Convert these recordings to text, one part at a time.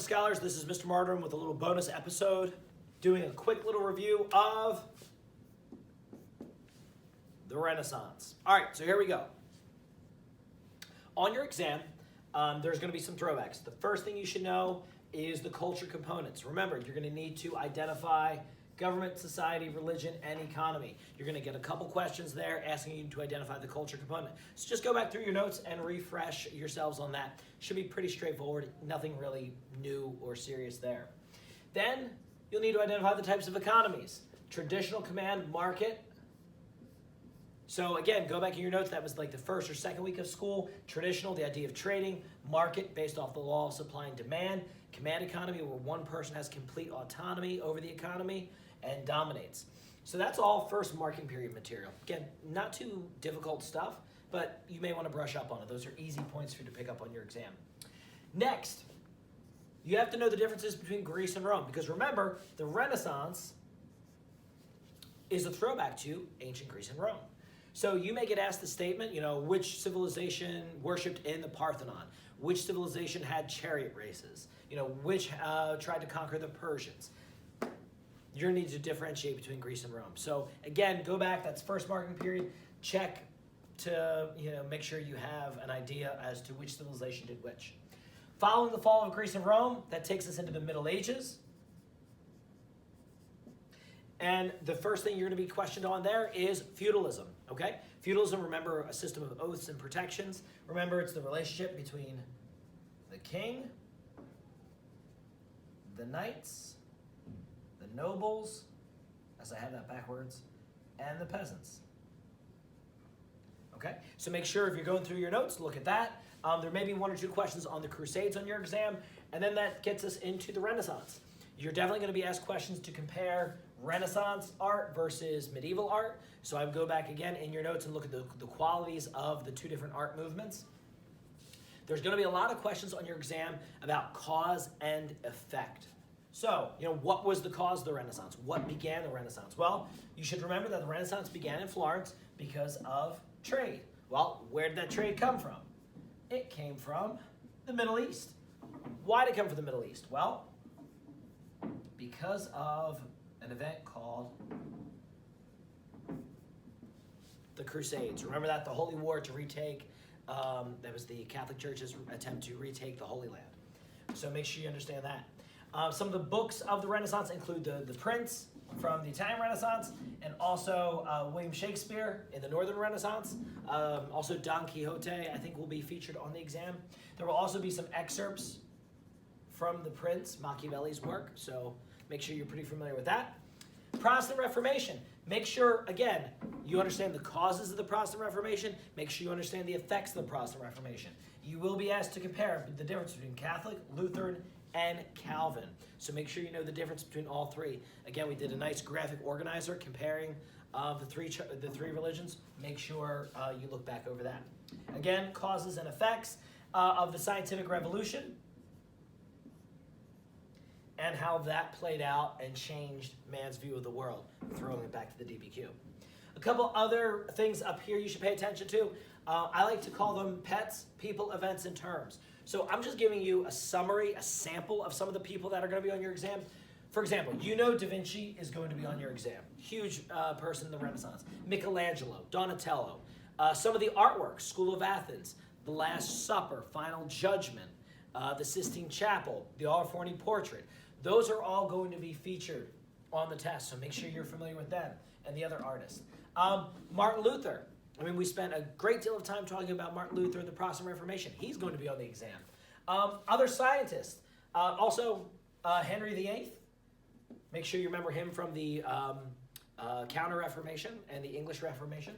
Scholars? This is Mr. Martyrdom with a little bonus episode, doing a quick little review of the Renaissance. All right, so here we go. On your exam, there's going to be some throwbacks. The first thing you should know is the culture components. Remember, you're going to need to identify government, society, religion, and economy. You're going to get a couple questions there asking you to identify the culture component. So just go back through your notes and refresh yourselves on that. Should be pretty straightforward. Nothing really new or serious there. Then you'll need to identify the types of economies. Traditional, command, market. So again, go back in your notes. That was like the first or second week of school. Traditional, the idea of trading. Market, based off the law of supply and demand. Command economy, where one person has complete autonomy over the economy and dominates. So that's all first marking period material. Again, not too difficult stuff, but you may want to brush up on it. Those are easy points for you to pick up on your exam. Next, you have to know the differences between Greece and Rome, because remember, the Renaissance is a throwback to ancient Greece and Rome. So you may get asked the statement, which civilization worshipped in the Parthenon? Which civilization had chariot races? Which tried to conquer the Persians? You're going to need to differentiate between Greece and Rome. So again, go back, that's first marking period. Check to make sure you have an idea as to which civilization did which. Following the fall of Greece and Rome, that takes us into the Middle Ages. And the first thing you're going to be questioned on there is feudalism, okay? Feudalism, remember, a system of oaths and protections. Remember, it's the relationship between the king, the knights, the nobles, as I have that backwards, and the peasants. Okay, so make sure if you're going through your notes, look at that. There may be one or two questions on the Crusades on your exam, and then that gets us into the Renaissance. You're definitely going to be asked questions to compare Renaissance art versus medieval art. So I would go back again in your notes and look at the qualities of the two different art movements. There's going to be a lot of questions on your exam about cause and effect. So, what was the cause of the Renaissance? What began the Renaissance? Well, you should remember that the Renaissance began in Florence because of trade. Well, where did that trade come from? It came from the Middle East. Why did it come from the Middle East? Well, because of an event called the Crusades. Remember that? The Holy War to retake, that was the Catholic Church's attempt to retake the Holy Land. So make sure you understand that. Some of the books of the Renaissance include The Prince from the Italian Renaissance, and also William Shakespeare in the Northern Renaissance. Also Don Quixote, I think, will be featured on the exam. There will also be some excerpts from The Prince, Machiavelli's work, so make sure you're pretty familiar with that. Protestant Reformation. Make sure, again, you understand the causes of the Protestant Reformation. Make sure you understand the effects of the Protestant Reformation. You will be asked to compare the difference between Catholic, Lutheran, and Calvin. So make sure you know the difference between all three. Again, we did a nice graphic organizer comparing the three religions. Make sure you look back over that. Again, causes and effects of the scientific revolution and how that played out and changed man's view of the world, throwing it back to the DBQ. A couple other things up here you should pay attention to. I like to call them pets, people, events, and terms. So I'm just giving you a summary, a sample of some of the people that are going to be on your exam. For example, Da Vinci is going to be on your exam. Huge person in the Renaissance. Michelangelo, Donatello. Some of the artwork, School of Athens, The Last Supper, Final Judgment, the Sistine Chapel, the Orfordini Portrait. Those are all going to be featured on the test, so make sure you're familiar with them and the other artists. Martin Luther. We spent a great deal of time talking about Martin Luther and the Protestant Reformation. He's going to be on the exam. Other scientists. Also, Henry VIII. Make sure you remember him from the Counter-Reformation and the English Reformation.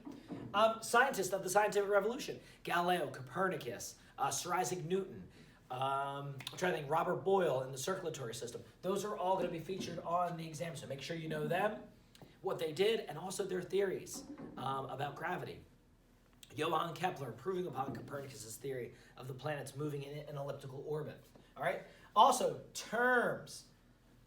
Scientists of the scientific revolution. Galileo, Copernicus, Sir Isaac Newton. I'm trying to think, Robert Boyle in the circulatory system. Those are all going to be featured on the exam, so make sure you know them, what they did, and also their theories about gravity. Johann Kepler, improving upon Copernicus' theory of the planets moving in an elliptical orbit. All right. Also, terms.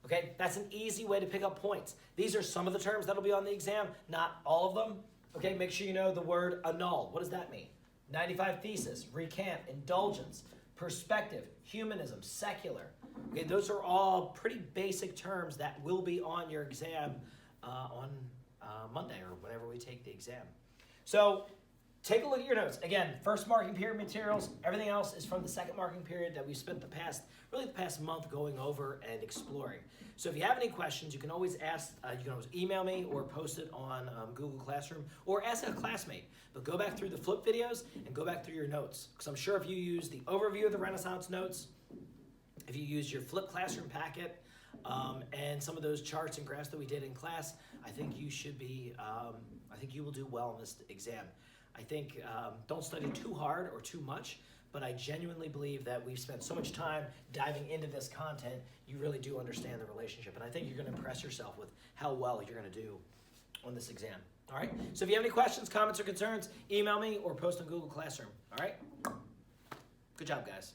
Okay, that's an easy way to pick up points. These are some of the terms that'll be on the exam, not all of them. Okay, make sure you know the word annul. What does that mean? 95 Thesis, recant, indulgence, perspective, humanism, secular. Okay, those are all pretty basic terms that will be on your exam on Monday or whenever we take the exam. So take a look at your notes. Again, first marking period materials, everything else is from the second marking period that we spent the past month going over and exploring. So if you have any questions, you can always ask, you can always email me or post it on Google Classroom or ask a classmate. But go back through the flip videos and go back through your notes. Because I'm sure if you use the overview of the Renaissance notes, if you use your flip classroom packet, and some of those charts and graphs that we did in class, I think you should be, I think you will do well in this exam. I think don't study too hard or too much, but I genuinely believe that we've spent so much time diving into this content, you really do understand the relationship. And I think you're going to impress yourself with how well you're going to do on this exam. All right? So if you have any questions, comments, or concerns, email me or post on Google Classroom. All right? Good job, guys.